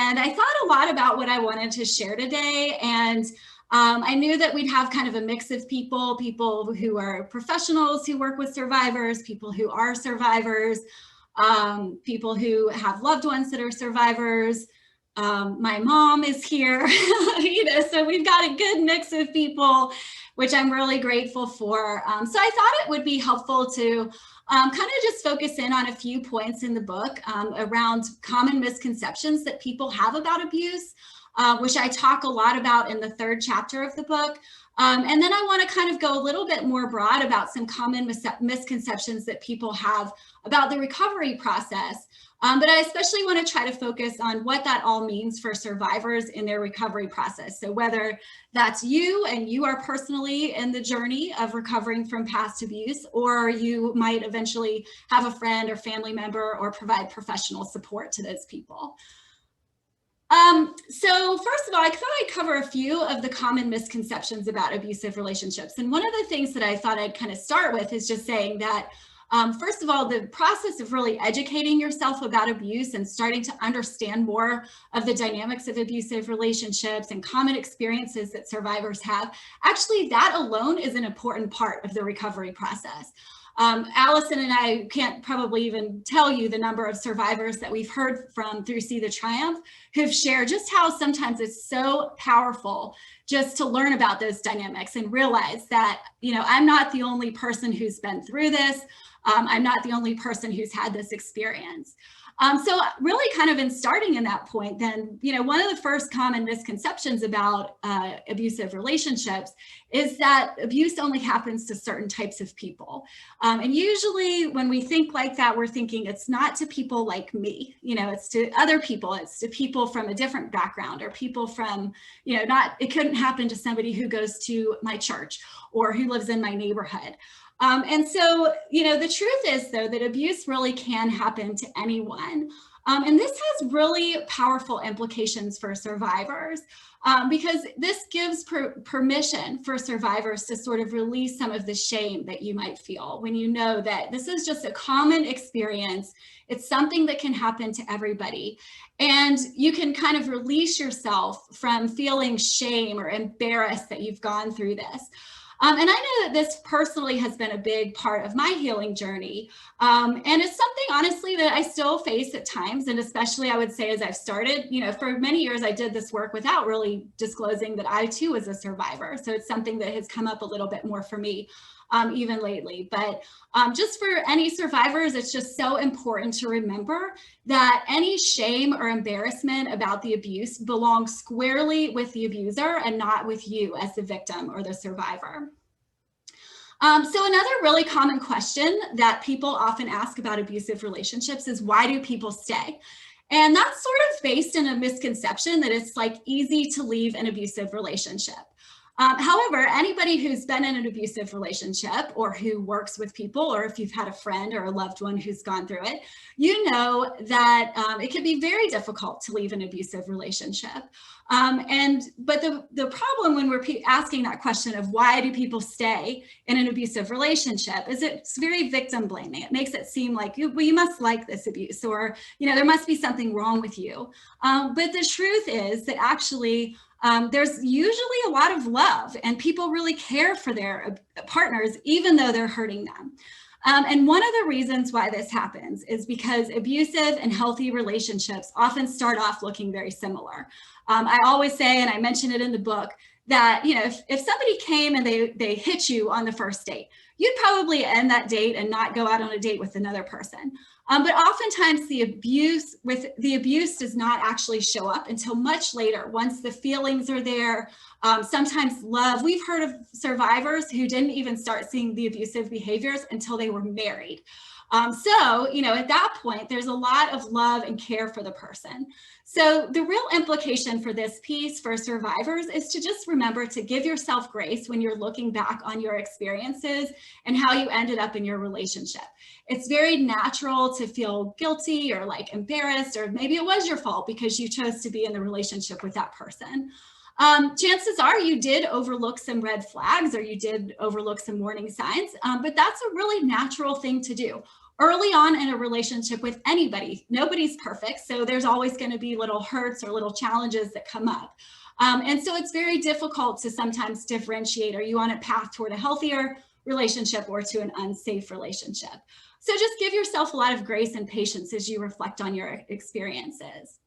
And I thought a lot about what I wanted to share today. And I knew that we'd have kind of a mix of people who are professionals who work with survivors, people who are survivors, people who have loved ones that are survivors. My mom is here, so we've got a good mix of people, which I'm really grateful for. So I thought it would be helpful to kind of just focus in on a few points in the book around common misconceptions that people have about abuse, which I talk a lot about in the 3rd chapter of the book. And then I want to kind of go a little bit more broad about some common misconceptions that people have about the recovery process. But I especially want to try to focus on what that all means for survivors in their recovery process. So whether that's you and you are personally in the journey of recovering from past abuse, or you might eventually have a friend or family member or provide professional support to those people. So first of all, I thought I'd cover a few of the common misconceptions about abusive relationships. And one of the things that I thought I'd kind of start with is just saying that first of all, the process of really educating yourself about abuse and starting to understand more of the dynamics of abusive relationships and common experiences that survivors have, actually that alone is an important part of the recovery process. Allison and I can't probably even tell you the number of survivors that we've heard from through See the Triumph who've shared just how sometimes it's so powerful just to learn about those dynamics and realize that, I'm not the only person who's been through this. I'm not the only person who's had this experience. So really kind of in starting in that point, then, one of the first common misconceptions about abusive relationships is that abuse only happens to certain types of people. And usually when we think like that, we're thinking it's not to people like me, it's to other people, it's to people from a different background, or people from, it couldn't happen to somebody who goes to my church or who lives in my neighborhood. And so, the truth is, though, that abuse really can happen to anyone. And this has really powerful implications for survivors because this gives permission for survivors to sort of release some of the shame that you might feel when you know that this is just a common experience. It's something that can happen to everybody. And you can kind of release yourself from feeling shame or embarrassed that you've gone through this. And I know that this personally has been a big part of my healing journey. And it's something, honestly, that I still face at times. And especially, I would say, as I've started, for many years, I did this work without really disclosing that I, too, was a survivor. So it's something that has come up a little bit more for me, even lately. But just for any survivors, it's just so important to remember that any shame or embarrassment about the abuse belongs squarely with the abuser and not with you as the victim or the survivor. So another really common question that people often ask about abusive relationships is, why do people stay? And that's sort of based in a misconception that it's like easy to leave an abusive relationship. However, anybody who's been in an abusive relationship or who works with people, or if you've had a friend or a loved one who's gone through it, you know that it can be very difficult to leave an abusive relationship. But the problem when we're asking that question of why do people stay in an abusive relationship is it's very victim blaming. It makes it seem like, well, you must like this abuse, or, there must be something wrong with you. But the truth is that actually, there's usually a lot of love, and people really care for their partners, even though they're hurting them. And one of the reasons why this happens is because abusive and healthy relationships often start off looking very similar. I always say, and I mention it in the book, that if somebody came and they hit you on the first date, you'd probably end that date and not go out on a date with another person. But oftentimes the abuse does not actually show up until much later, once the feelings are there. Sometimes love. We've heard of survivors who didn't even start seeing the abusive behaviors until they were married. So, at that point, there's a lot of love and care for the person. So the real implication for this piece for survivors is to just remember to give yourself grace when you're looking back on your experiences and how you ended up in your relationship. It's very natural to feel guilty or like embarrassed, or maybe it was your fault because you chose to be in the relationship with that person. Chances are you did overlook some red flags, or you did overlook some warning signs, but that's a really natural thing to do. early on in a relationship with anybody, nobody's perfect. So there's always going to be little hurts or little challenges that come up. And so it's very difficult to sometimes differentiate, are you on a path toward a healthier relationship or to an unsafe relationship? So just give yourself a lot of grace and patience as you reflect on your experiences.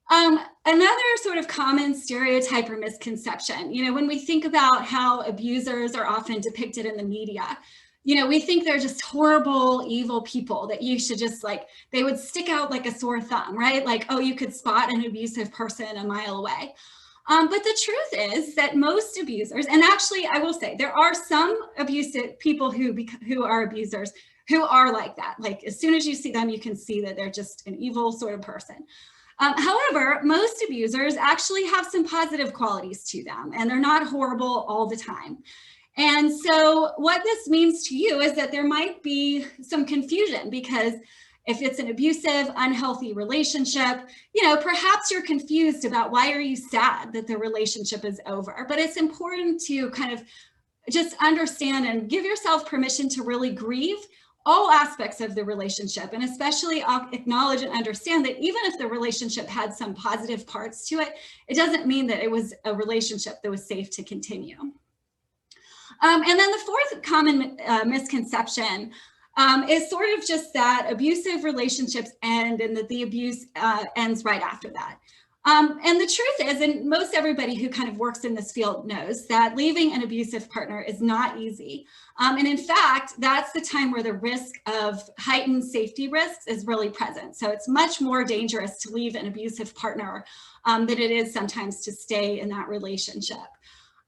Another sort of common stereotype or misconception, when we think about how abusers are often depicted in the media, we think they're just horrible, evil people that you should just they would stick out like a sore thumb, right? Like, oh, you could spot an abusive person a mile away. But the truth is that most abusers, and actually I will say there are some abusive people who are abusers who are like that. Like as soon as you see them, you can see that they're just an evil sort of person. However, most abusers actually have some positive qualities to them, and they're not horrible all the time. And so what this means to you is that there might be some confusion, because if it's an abusive, unhealthy relationship, perhaps you're confused about why are you sad that the relationship is over. But it's important to kind of just understand and give yourself permission to really grieve all aspects of the relationship, and especially acknowledge and understand that even if the relationship had some positive parts to it, it doesn't mean that it was a relationship that was safe to continue. And then the fourth common misconception is sort of just that abusive relationships end and that the abuse ends right after that. And the truth is, and most everybody who kind of works in this field knows, that leaving an abusive partner is not easy. And in fact, that's the time where the risk of heightened safety risks is really present. So it's much more dangerous to leave an abusive partner than it is sometimes to stay in that relationship.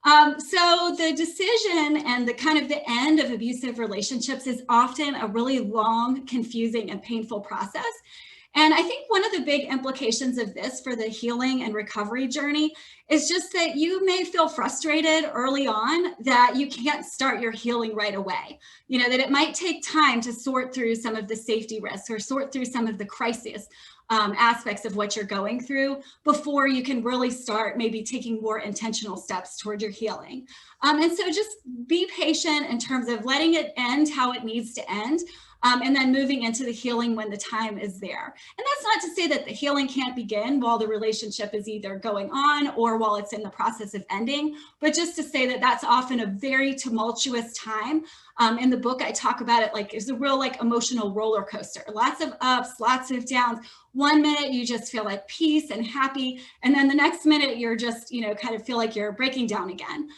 So the decision and the kind of the end of abusive relationships is often a really long, confusing, and painful process. And I think one of the big implications of this for the healing and recovery journey is just that you may feel frustrated early on that you can't start your healing right away. That it might take time to sort through some of the safety risks or sort through some of the crisis aspects of what you're going through before you can really start maybe taking more intentional steps toward your healing. And so just be patient in terms of letting it end how it needs to end. And then moving into the healing when the time is there. And that's not to say that the healing can't begin while the relationship is either going on or while it's in the process of ending, but just to say that that's often a very tumultuous time. In the book, I talk about it like it's a real emotional roller coaster, lots of ups, lots of downs. One minute you just feel like peace and happy, and then the next minute you're just, kind of feel like you're breaking down again.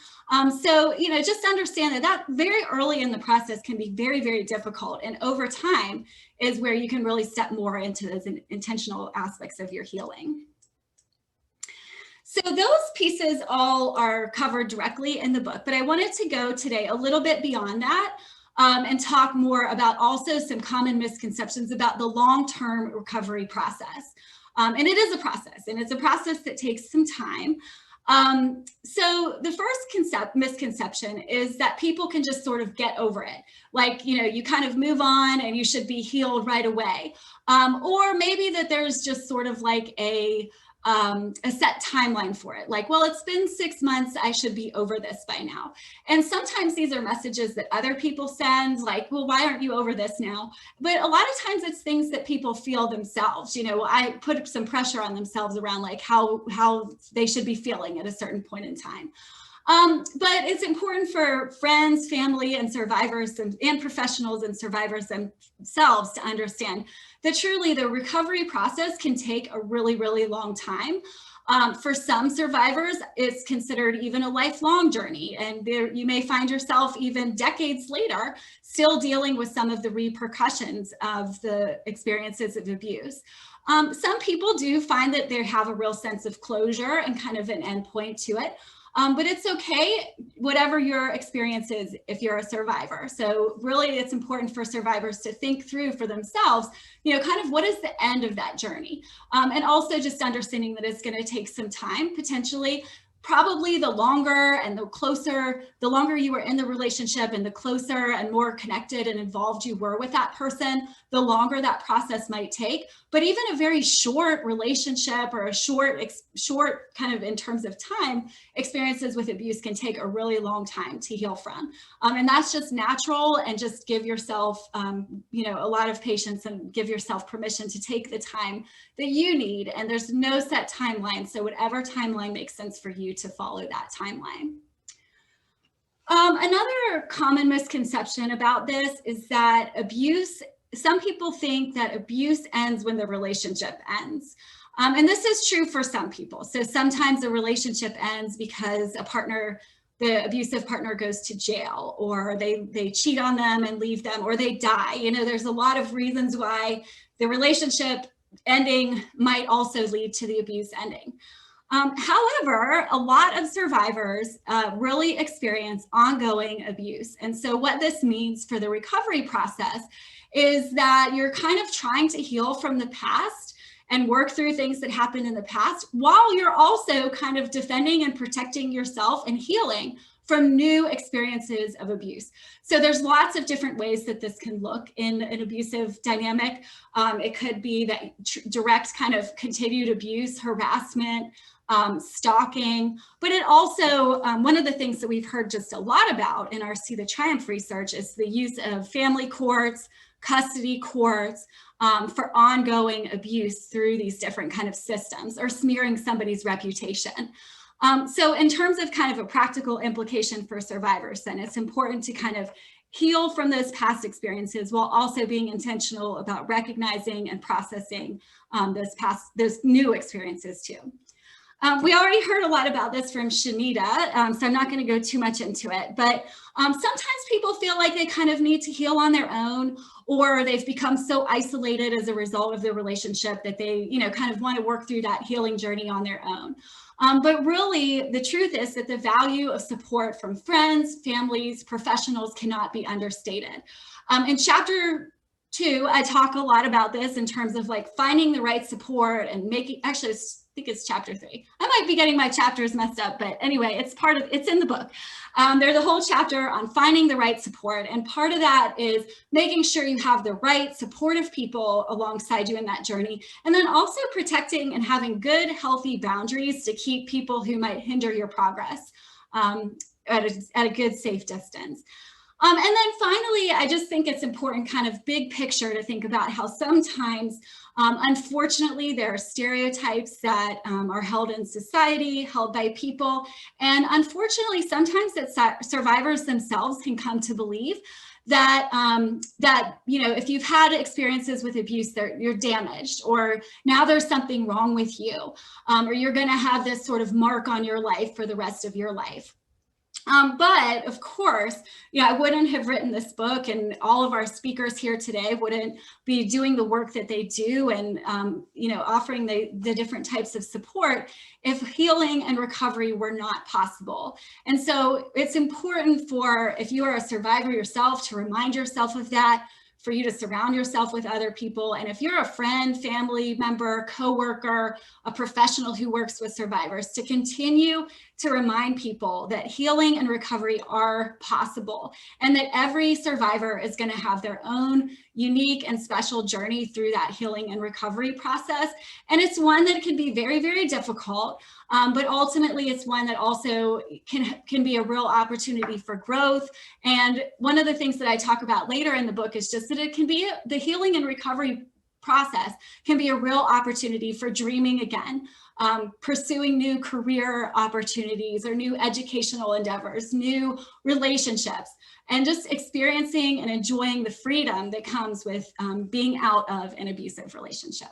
So, just understand that very early in the process can be very, very difficult. And over time is where you can really step more into those intentional aspects of your healing. So those pieces all are covered directly in the book, but I wanted to go today a little bit beyond that and talk more about also some common misconceptions about the long-term recovery process. And it is a process, and it's a process that takes some time. So the first misconception is that people can just sort of get over it. You kind of move on and you should be healed right away. Or maybe that there's just sort of a set timeline for it. Well, it's been 6 months, I should be over this by now. And sometimes these are messages that other people send, well, why aren't you over this now? But a lot of times it's things that people feel themselves. I put some pressure on themselves around how they should be feeling at a certain point in time. But it's important for friends, family, and survivors and professionals and survivors themselves to understand that truly the recovery process can take a really, really long time. For some survivors, it's considered even a lifelong journey, and you may find yourself even decades later still dealing with some of the repercussions of the experiences of abuse. Some people do find that they have a real sense of closure and kind of an endpoint to it. But it's okay, whatever your experience is, if you're a survivor. So really, it's important for survivors to think through for themselves, kind of what is the end of that journey? And also just understanding that it's going to take some time, potentially probably the longer and the longer you were in the relationship and the closer and more connected and involved you were with that person, the longer that process might take. But even a very short relationship or a short kind of in terms of time, experiences with abuse can take a really long time to heal from. And that's just natural, and just give yourself, a lot of patience and give yourself permission to take the time that you need. And there's no set timeline. So whatever timeline makes sense for you, to follow that timeline. Another common misconception about this is that some people think that abuse ends when the relationship ends. And this is true for some people. So sometimes a relationship ends because the abusive partner goes to jail, or they cheat on them and leave them, or they die. There's a lot of reasons why the relationship ending might also lead to the abuse ending. However, a lot of survivors really experience ongoing abuse. And so what this means for the recovery process is that you're kind of trying to heal from the past and work through things that happened in the past, while you're also kind of defending and protecting yourself and healing from new experiences of abuse. So there's lots of different ways that this can look in an abusive dynamic. It could be that direct kind of continued abuse, harassment, stalking, but it also, one of the things that we've heard just a lot about in our See the Triumph research is the use of family courts, custody courts, for ongoing abuse through these different kind of systems, or smearing somebody's reputation. So in terms of kind of a practical implication for survivors, then it's important to kind of heal from those past experiences, while also being intentional about recognizing and processing those new experiences too. We already heard a lot about this from Shanita, so I'm not going to go too much into it, but sometimes people feel like they kind of need to heal on their own, or they've become so isolated as a result of the relationship that they, kind of want to work through that healing journey on their own. But really, the truth is that the value of support from friends, families, professionals cannot be understated. In chapter 2, I talk a lot about this in terms of like finding the right support and I think it's chapter 3. I might be getting my chapters messed up, but anyway, it's in the book. There's a whole chapter on finding the right support. And part of that is making sure you have the right supportive people alongside you in that journey. And then also protecting and having good, healthy boundaries to keep people who might hinder your progress at a good, safe distance. And then finally, I just think it's important, kind of big picture, to think about how sometimes, unfortunately, there are stereotypes that are held in society, held by people. And unfortunately, sometimes that survivors themselves can come to believe that, if you've had experiences with abuse, you're damaged, or now there's something wrong with you, or you're going to have this sort of mark on your life for the rest of your life. But of course, I wouldn't have written this book, and all of our speakers here today wouldn't be doing the work that they do and, offering the different types of support if healing and recovery were not possible. And so it's important if you are a survivor yourself, to remind yourself of that, for you to surround yourself with other people. And if you're a friend, family member, coworker, a professional who works with survivors, to continue to remind people that healing and recovery are possible, and that every survivor is going to have their own unique and special journey through that healing and recovery process. And it's one that can be very, very difficult, but ultimately it's one that also can be a real opportunity for growth. And one of the things that I talk about later in the book is just that it can be the healing and recovery process can be a real opportunity for dreaming again, pursuing new career opportunities or new educational endeavors, new relationships, and just experiencing and enjoying the freedom that comes with being out of an abusive relationship.